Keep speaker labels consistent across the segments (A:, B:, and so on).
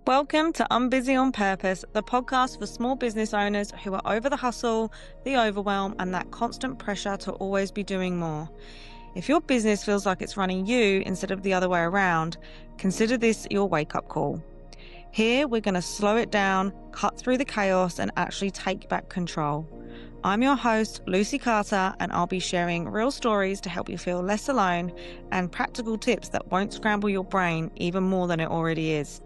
A: Welcome to I'm Busy on Purpose, the podcast for small business owners who are over the hustle, the overwhelm, and that constant pressure to always be doing more. If your business feels like it's running you instead of the other way around, consider this your wake-up call. Here, we're going to slow it down, cut through the chaos, and actually take back control. I'm your host, Lucy Carter, and I'll be sharing real stories to help you feel less alone and practical tips that won't scramble your brain even more than it already is.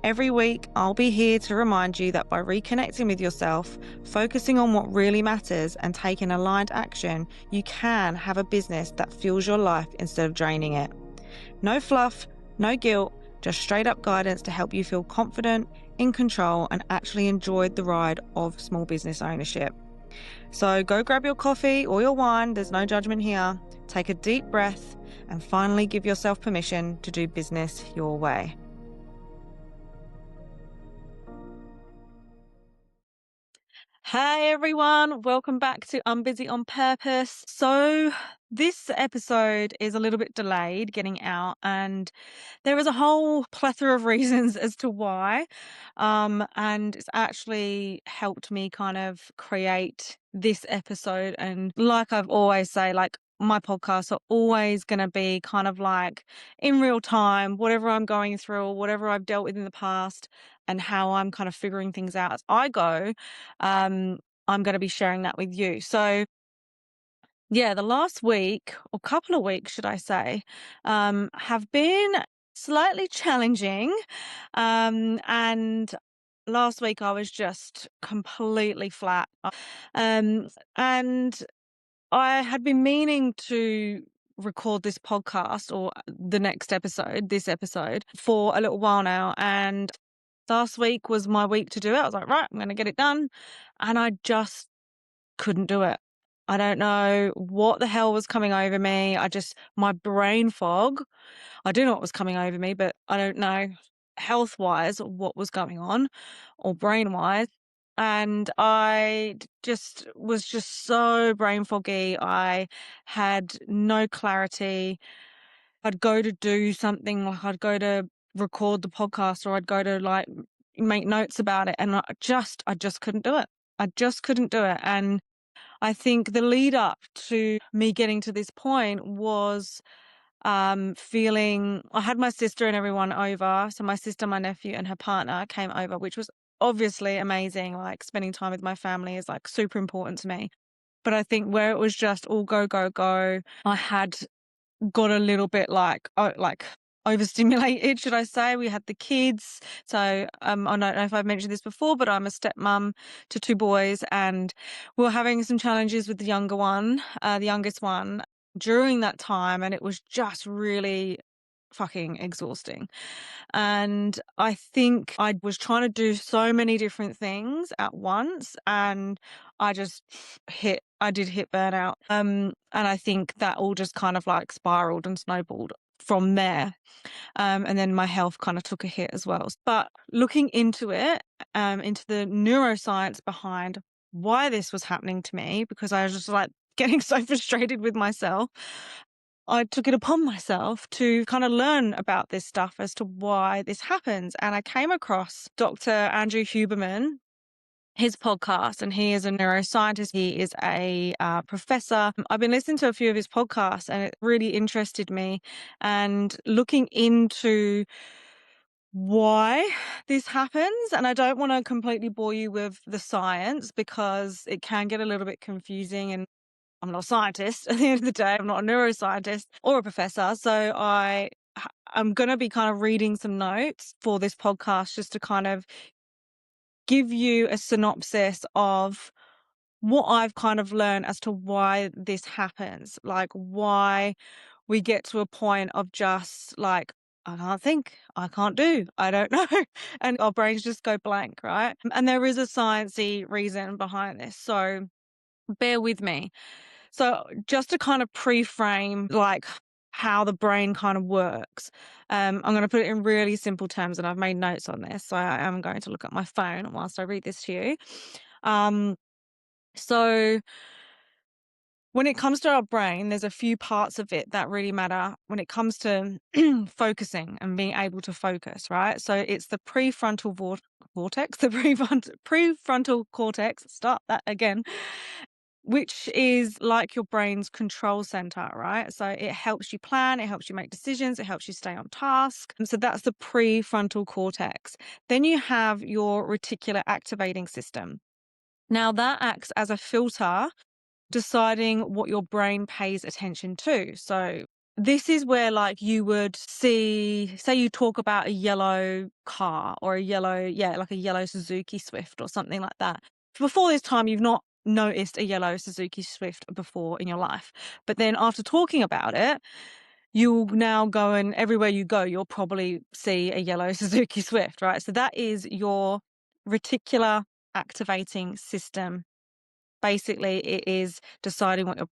A: Every week, I'll be here to remind you that by reconnecting with yourself, focusing on what really matters, and taking aligned action, you can have a business that fuels your life instead of draining it. No fluff, no guilt, just straight up guidance to help you feel confident, in control, and actually enjoy the ride of small business ownership. So go grab your coffee or your wine, there's no judgment here. Take a deep breath and finally give yourself permission to do business your way. Hey everyone, welcome back to I'm Busy on Purpose. So this episode is a little bit delayed getting out, and there is a whole plethora of reasons as to why. And it's actually helped me kind of create this episode. And like I've always say, like my podcasts are always going to be kind of like in real time, whatever I'm going through or whatever I've dealt with in the past and how I'm kind of figuring things out as I go. I'm going to be sharing that with you. So yeah, the last week or couple of weeks, should I say, have been slightly challenging. And last week I was just completely flat. Um, and I had been meaning to record this podcast or this episode for a little while now. And last week was my week to do it. I was like, right, I'm going to get it done. And I just couldn't do it. I don't know what the hell was coming over me. My brain fog, I do know what was coming over me, but I don't know health wise what was going on or brain wise. And just was just so brain foggy. I had no clarity. I'd go to do something, like I'd go to record the podcast or I'd go to like make notes about it. And I just couldn't do it. I just couldn't do it. And I think the lead up to me getting to this point was feeling I had my sister and everyone over. So my sister, my nephew, and her partner came over, which was obviously amazing. Like spending time with my family is like super important to me. But I think where it was just all go, go, go, I had got a little bit like overstimulated, should I say. We had the kids. So I don't know if I've mentioned this before, but I'm a stepmom to two boys, and we were having some challenges with the youngest one during that time, and it was just really fucking exhausting. And I think I was trying to do so many different things at once, and I just I did hit burnout. And I think that all just kind of like spiraled and snowballed from there. And then my health kind of took a hit as well. But looking into it, into the neuroscience behind why this was happening to me, because I was just like getting so frustrated with myself, I took it upon myself to kind of learn about this stuff as to why this happens. And I came across Dr. Andrew Huberman, his podcast, and he is a neuroscientist. He is a professor. I've been listening to a few of his podcasts and it really interested me, and looking into why this happens. And I don't want to completely bore you with the science because it can get a little bit confusing, and I'm not a scientist. At the end of the day, I'm not a neuroscientist or a professor. So I'm going to be kind of reading some notes for this podcast just to kind of give you a synopsis of what I've kind of learned as to why this happens, like why we get to a point of just like, I can't think, I can't do, I don't know. And our brains just go blank, right? And there is a sciencey reason behind this. So bear with me. So just to kind of pre-frame like how the brain kind of works, I'm going to put it in really simple terms, and I've made notes on this. So I am going to look at my phone whilst I read this to you. So When it comes to our brain, there's a few parts of it that really matter when it comes to focusing and being able to focus, right? So it's the prefrontal vortex, the prefrontal cortex, start that again, which is like your brain's control center, right? So it helps you plan, it helps you make decisions, it helps you stay on task. And so that's the prefrontal cortex. Then you have your reticular activating system. Now that acts as a filter deciding what your brain pays attention to. So this is where like you would see, say you talk about a yellow car or a yellow, like a yellow Suzuki Swift or something like that. Before this time, you've not noticed a yellow Suzuki Swift before in your life. But then after talking about it, you'll now go, and everywhere you go, you'll probably see a yellow Suzuki Swift, right? So that is your reticular activating system. Basically, it is deciding what your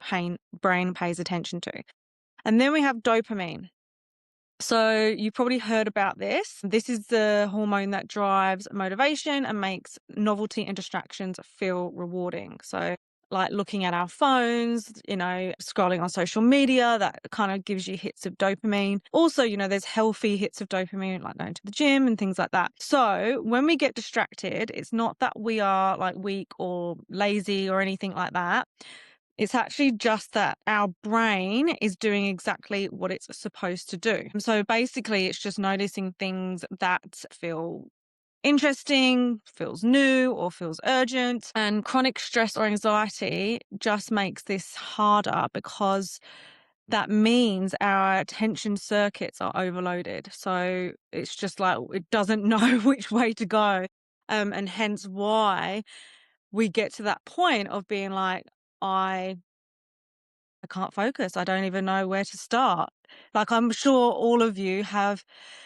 A: brain pays attention to. And then we have dopamine. So you've probably heard about this. This is the hormone that drives motivation and makes novelty and distractions feel rewarding. So like looking at our phones, scrolling on social media, that kind of gives you hits of dopamine. Also, there's healthy hits of dopamine, like going to the gym and things like that. So when we get distracted, it's not that we are like weak or lazy or anything like that. It's actually just that our brain is doing exactly what it's supposed to do. So basically, it's just noticing things that feel interesting, feels new, or feels urgent. And chronic stress or anxiety just makes this harder because that means our attention circuits are overloaded. So it's just like it doesn't know which way to go. And hence why we get to that point of being like, I can't focus. I don't even know where to start. Like, I'm sure all of you have,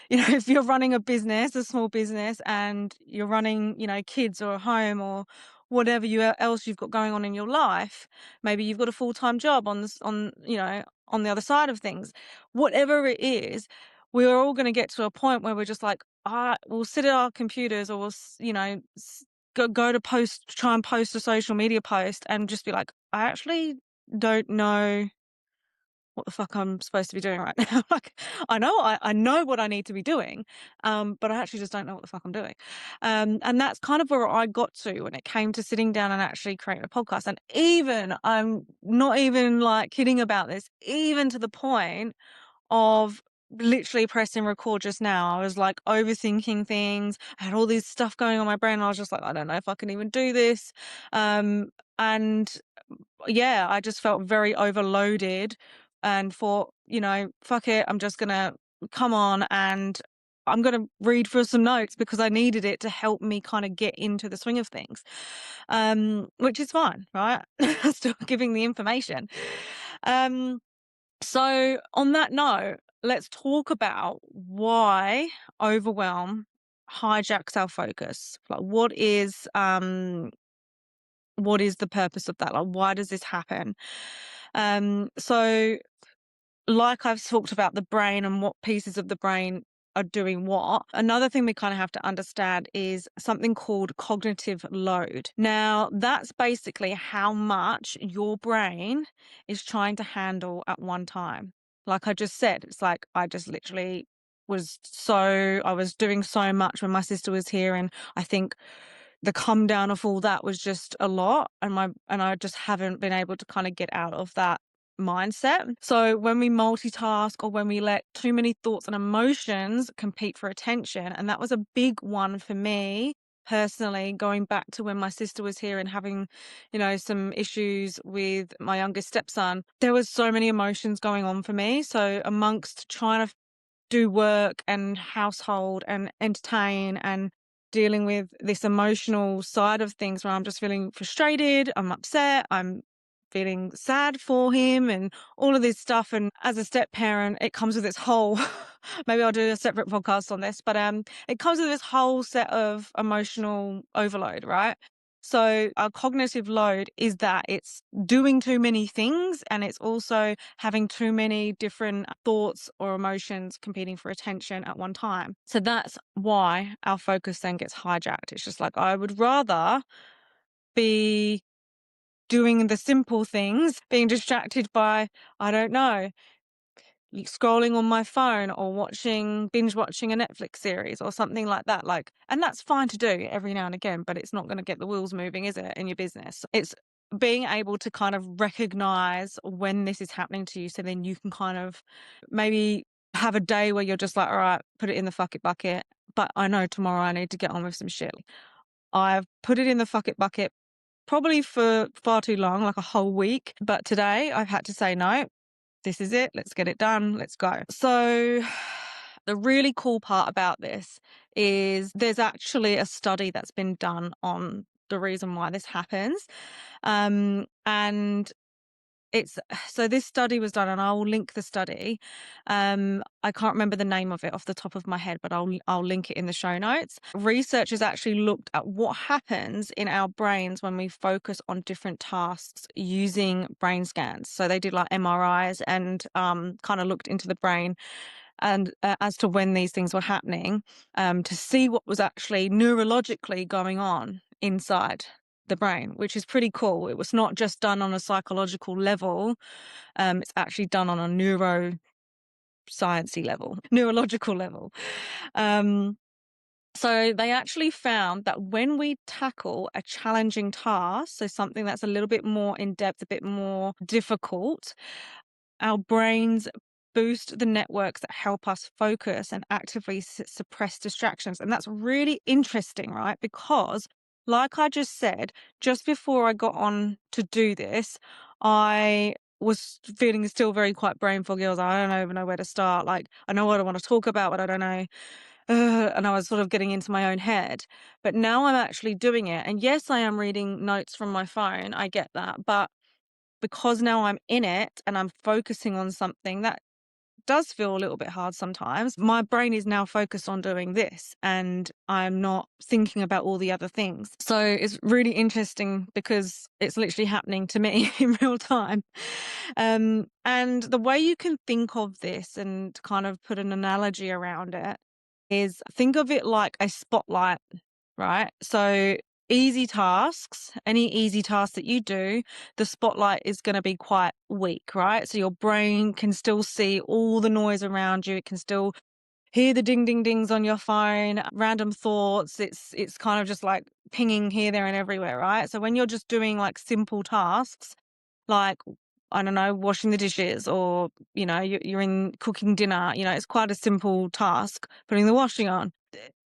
A: if you're running a business, a small business, and you're running, kids or a home or whatever else you've got going on in your life, maybe you've got a full-time job on this, on the other side of things, whatever it is, we're all going to get to a point where we're just like, we'll sit at our computers or go to try and post a social media post and just be like, I actually don't know what the fuck I'm supposed to be doing right now. Like, I know what I need to be doing, but I actually just don't know what the fuck I'm doing. And that's kind of where I got to when it came to sitting down and actually creating a podcast. And even, I'm not even like kidding about this, even to the point of literally pressing record just now. I was like overthinking things. I had all this stuff going on in my brain. And I was just like, I don't know if I can even do this. And yeah, I just felt very overloaded and thought, fuck it, I'm just going to come on and I'm going to read for some notes because I needed it to help me kind of get into the swing of things, which is fine, right? Still giving the information. So on that note, let's talk about why overwhelm hijacks our focus. Like, what is the purpose of that? Like, why does this happen? So like I've talked about the brain and what pieces of the brain are doing what, another thing we kind of have to understand is something called cognitive load. Now, that's basically how much your brain is trying to handle at one time. Like I just said, it's like I just literally I was doing so much when my sister was here, and I think the come down of all that was just a lot, and I just haven't been able to kind of get out of that mindset. So when we multitask or when we let too many thoughts and emotions compete for attention, and that was a big one for me personally, going back to when my sister was here and having, some issues with my youngest stepson, there was so many emotions going on for me. So amongst trying to do work and household and entertain and dealing with this emotional side of things where I'm just feeling frustrated, I'm upset, I'm feeling sad for him and all of this stuff. And as a step parent, it comes with its whole maybe I'll do a separate podcast on this, but it comes with this whole set of emotional overload, right? So our cognitive load is that it's doing too many things, and it's also having too many different thoughts or emotions competing for attention at one time. So that's why our focus then gets hijacked. It's just like, I would rather be doing the simple things, being distracted by, I don't know, scrolling on my phone or binge watching a Netflix series or something like that. Like, and that's fine to do every now and again, but it's not going to get the wheels moving, is it, in your business? It's being able to kind of recognize when this is happening to you, so then you can kind of maybe have a day where you're just like, all right, put it in the fuck it bucket, but I know tomorrow I need to get on with some shit. I've put it in the fuck it bucket probably for far too long, like a whole week, but today I've had to say no. This is it. Let's get it done. Let's go. So the really cool part about this is there's actually a study that's been done on the reason why this happens. And it's so this study was done, and I will link the study. I can't remember the name of it off the top of my head, but I'll link it in the show notes. Researchers actually looked at what happens in our brains when we focus on different tasks using brain scans. So they did like MRIs and kind of looked into the brain and as to when these things were happening, to see what was actually neurologically going on inside the brain, which is pretty cool. It was not just done on a psychological level. It's actually done on a neurosciencey level, neurological level. So they actually found that when we tackle a challenging task, so something that's a little bit more in depth, a bit more difficult, our brains boost the networks that help us focus and actively suppress distractions. And that's really interesting, right? Because, like I just said, just before I got on to do this, I was feeling still very quite brain foggy. I was like, I don't even know where to start. Like, I know what I want to talk about, but I don't know. And I was sort of getting into my own head. But now I'm actually doing it. And yes, I am reading notes from my phone. I get that. But because now I'm in it and I'm focusing on something that does feel a little bit hard sometimes, my brain is now focused on doing this and I'm not thinking about all the other things. So it's really interesting because it's literally happening to me in real time. And the way you can think of this and kind of put an analogy around it is, think of it like a spotlight, right? So easy tasks, any easy task that you do, the spotlight is going to be quite weak, right? So your brain can still see all the noise around you. It can still hear the ding ding dings on your phone, random thoughts. It's kind of just like pinging here, there, and everywhere, right? So when you're just doing like simple tasks, like, I don't know, washing the dishes, or you're in cooking dinner, it's quite a simple task, putting the washing on,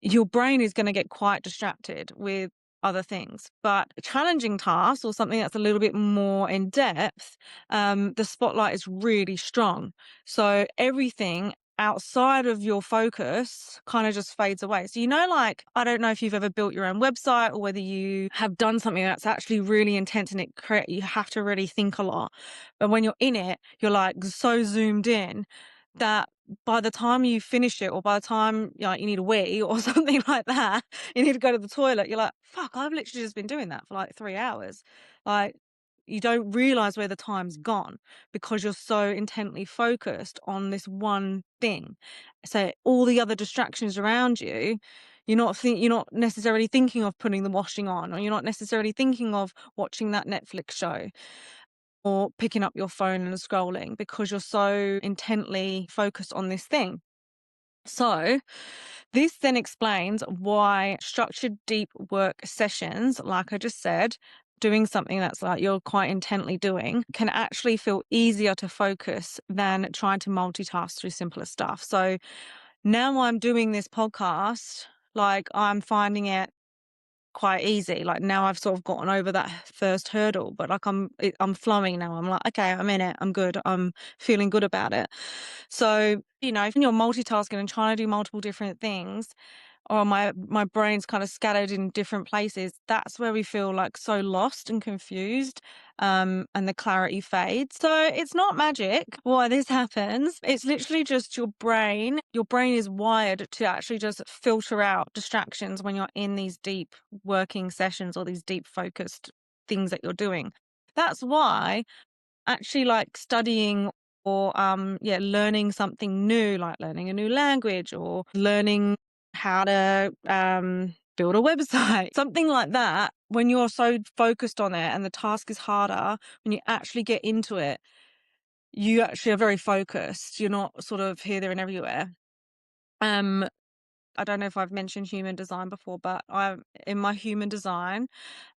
A: your brain is going to get quite distracted with other things. But a challenging task or something that's a little bit more in depth, the spotlight is really strong. So everything outside of your focus kind of just fades away. So, like, I don't know if you've ever built your own website or whether you have done something that's actually really intense and you have to really think a lot. But when you're in it, you're like so zoomed in that by the time you finish it, or by the time you need a wee or something like that, you need to go to the toilet, you're like, fuck, I've literally just been doing that for like 3 hours. Like, you don't realize where the time's gone because you're so intently focused on this one thing. So all the other distractions around you, you're not necessarily thinking of putting the washing on, or you're not necessarily thinking of watching that Netflix show or picking up your phone and scrolling, because you're so intently focused on this thing. So this then explains why structured deep work sessions, like I just said, doing something that's like you're quite intently doing, can actually feel easier to focus than trying to multitask through simpler stuff. So now I'm doing this podcast, like, I'm finding it quite easy. Like, now I've sort of gotten over that first hurdle, but like I'm flowing now. I'm like, okay, I'm in it. I'm good. I'm feeling good about it. So, if you're multitasking and trying to do multiple different things, or my brain's kind of scattered in different places, that's where we feel like so lost and confused, and the clarity fades. So it's not magic why this happens. It's literally just your brain. Your brain is wired to actually just filter out distractions when you're in these deep working sessions or these deep focused things that you're doing. That's why actually, like, studying or learning something new, like learning a new language or learning how to build a website, something like that. When you're so focused on it and the task is harder, when you actually get into it, you actually are very focused. You're not sort of here, there, and everywhere. I don't know if I've mentioned human design before, but in my human design,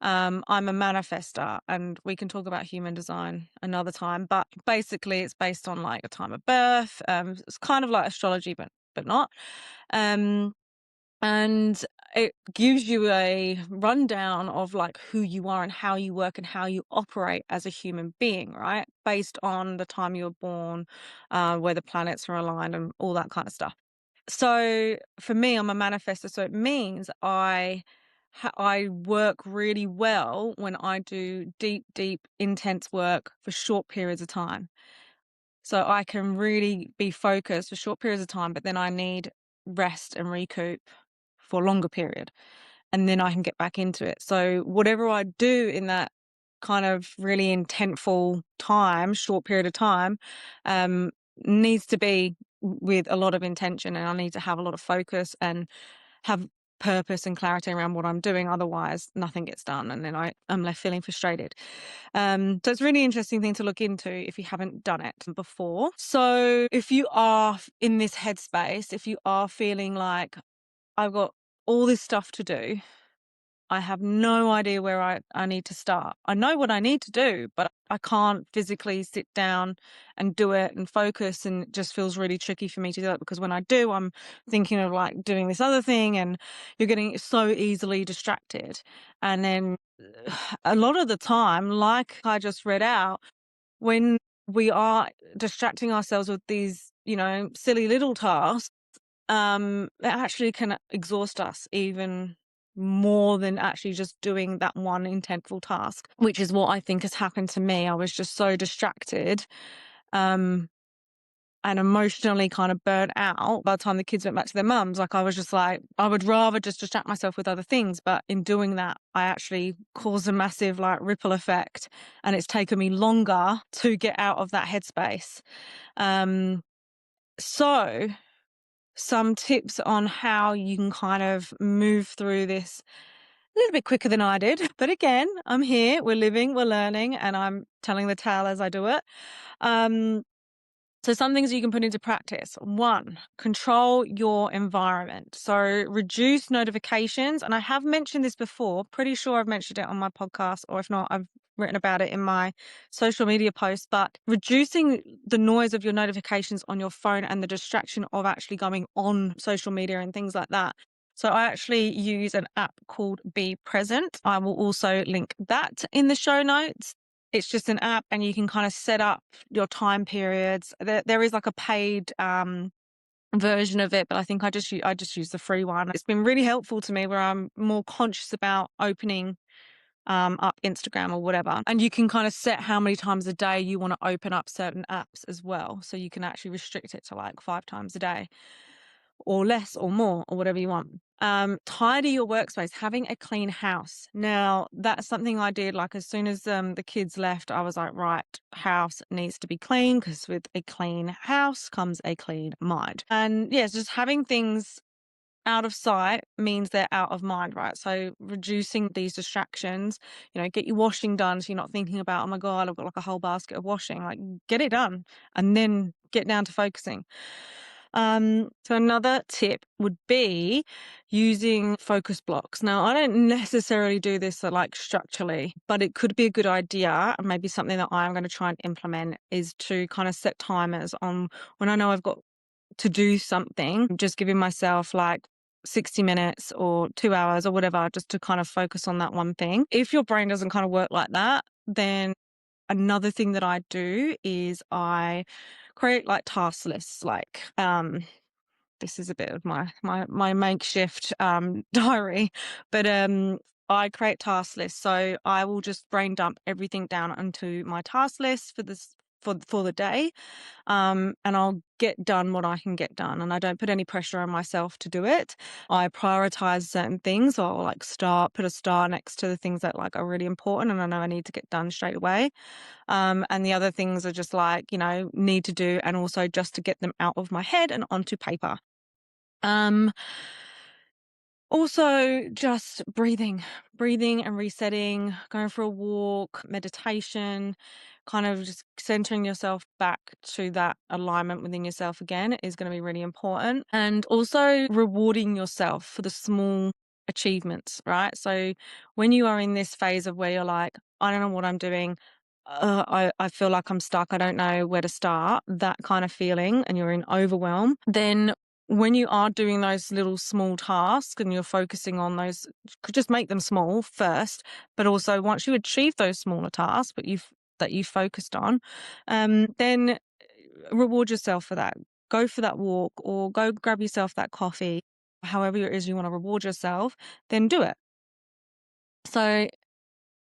A: I'm a manifester, and we can talk about human design another time. But basically, it's based on like a time of birth. It's kind of like astrology, but not. Um, and it gives you a rundown of like who you are and how you work and how you operate as a human being, right? Based on the time you were born, where the planets are aligned, and all that kind of stuff. So for me, I'm a manifestor. So it means I work really well when I do deep, intense work for short periods of time. So I can really be focused for short periods of time, but then I need rest and recoup for a longer period. And then I can get back into it. So whatever I do in that kind of really intentful time, short period of time, needs to be with a lot of intention, and I need to have a lot of focus and have purpose and clarity around what I'm doing. Otherwise, nothing gets done, and then I'm left feeling frustrated. So it's a really interesting thing to look into if you haven't done it before. So if you are in this headspace, if you are feeling like I've got all this stuff to do, I have no idea where I need to start. I know what I need to do, but I can't physically sit down and do it and focus, and it just feels really tricky for me to do it, because when I do, I'm thinking of like doing this other thing, and you're getting so easily distracted. And then a lot of the time, like I just read out, when we are distracting ourselves with these, silly little tasks, it actually can exhaust us even more than actually just doing that one intentful task, which is what I think has happened to me. I was just so distracted, um, and emotionally kind of burnt out by the time the kids went back to their mums. Like, I was just like, I would rather just distract myself with other things. But in doing that, I actually caused a massive like ripple effect, and it's taken me longer to get out of that headspace. So some tips on how you can kind of move through this a little bit quicker than I did. But again, I'm here, we're living, we're learning, and I'm telling the tale as I do it. Um, so some things you can put into practice. 1, control your environment. So reduce notifications. And I have mentioned this before, pretty sure I've mentioned it on my podcast, or if not, I've written about it in my social media posts. But reducing the noise of your notifications on your phone and the distraction of actually going on social media and things like that. So I actually use an app called Be Present. I will also link that in the show notes. It's just an app, and you can kind of set up your time periods. There is like a paid version of it, but I think I just use the free one. It's been really helpful to me, where I'm more conscious about opening up Instagram or whatever. And you can kind of set how many times a day you want to open up certain apps as well. So you can actually restrict it to like 5 times a day, or less or more, or whatever you want. Tidy your workspace, having a clean house. Now, that's something I did like as soon as the kids left. I was like, right, house needs to be clean, because with a clean house comes a clean mind. And yes, just having things out of sight means they're out of mind, right? So reducing these distractions, get your washing done, so you're not thinking about, oh my God, I've got like a whole basket of washing. Like, get it done and then get down to focusing. So another tip would be using focus blocks. Now, I don't necessarily do this like structurally, but it could be a good idea, and maybe something that I'm going to try and implement, is to kind of set timers on when I know I've got to do something, just giving myself like 60 minutes or 2 hours or whatever, just to kind of focus on that one thing. If your brain doesn't kind of work like that, then another thing that I do is I create like task lists. Like, this is a bit of my makeshift diary, but I create task lists. So I will just brain dump everything down onto my task list for the day, and I'll get done what I can get done, and I don't put any pressure on myself to do it. I prioritize certain things. So I'll like put a star next to the things that like are really important and I know I need to get done straight away. And the other things are just like, need to do, and also just to get them out of my head and onto paper. Um, Also, just breathing and resetting, going for a walk, meditation, kind of just centering yourself back to that alignment within yourself again is going to be really important. And also rewarding yourself for the small achievements, right? So when you are in this phase of where you're like, I don't know what I'm doing, I feel like I'm stuck, I don't know where to start, that kind of feeling, and you're in overwhelm, then when you are doing those little small tasks and you're focusing on those, just make them small first, but also once you achieve those smaller tasks, that you focused on, then reward yourself for that. Go for that walk or go grab yourself that coffee. However it is you want to reward yourself, then do it. So,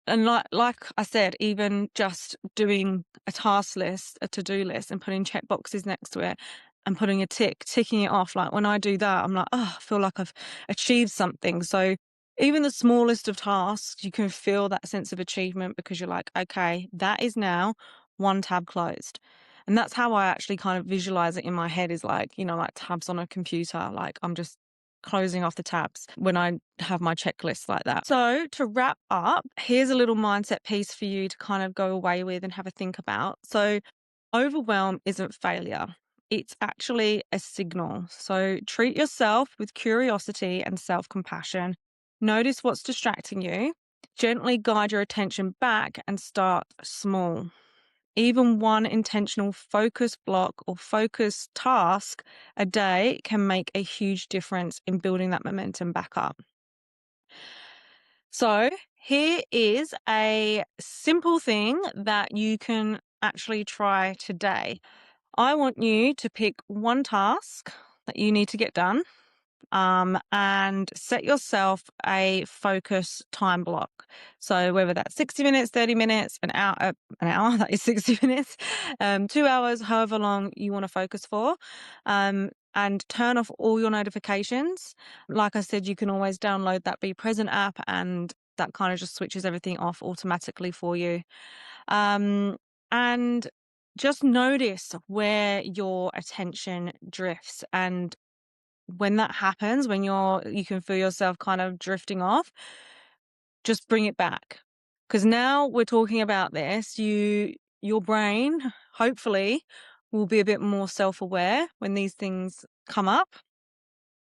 A: and like I said, even just doing a task list, a to-do list, and putting check boxes next to it and putting a ticking it off. Like when I do that, I'm like, oh, I feel like I've achieved something. So even the smallest of tasks, you can feel that sense of achievement because you're like, okay, that is now one tab closed. And that's how I actually kind of visualize it in my head, is like, like tabs on a computer. Like I'm just closing off the tabs when I have my checklist like that. So to wrap up, here's a little mindset piece for you to kind of go away with and have a think about. So overwhelm isn't failure. It's actually a signal. So treat yourself with curiosity and self-compassion. Notice what's distracting you. Gently guide your attention back and start small. Even one intentional focus block or focus task a day can make a huge difference in building that momentum back up. So, here is a simple thing that you can actually try today. I want you to pick one task that you need to get done, and set yourself a focus time block. So whether that's 60 minutes, 30 minutes, an hour, that is 60 minutes, 2 hours, however long you want to focus for, and turn off all your notifications. Like I said, you can always download that Be Present app, and that kind of just switches everything off automatically for you. And just notice where your attention drifts, and when that happens, when you can feel yourself kind of drifting off, just bring it back. Because now we're talking about this, your brain hopefully will be a bit more self-aware when these things come up.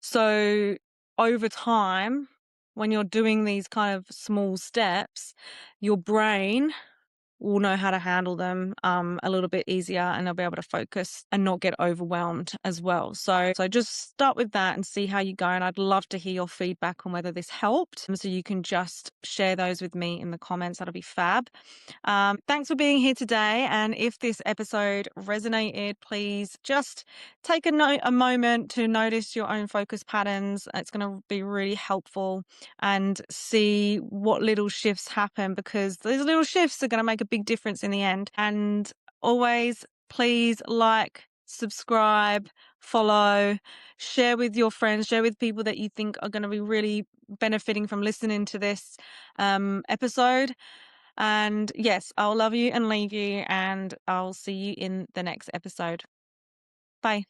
A: So over time, when you're doing these kind of small steps, your brain will know how to handle them a little bit easier, and they'll be able to focus and not get overwhelmed as well. So just start with that and see how you go. And I'd love to hear your feedback on whether this helped. So you can just share those with me in the comments. That'll be fab. Thanks for being here today. And if this episode resonated, please just take a moment to notice your own focus patterns. It's going to be really helpful, and see what little shifts happen, because those little shifts are going to make a big difference in the end. And always, please like, subscribe, follow, share with your friends, share with people that you think are going to be really benefiting from listening to this episode. And yes, I'll love you and leave you, and I'll see you in the next episode. Bye.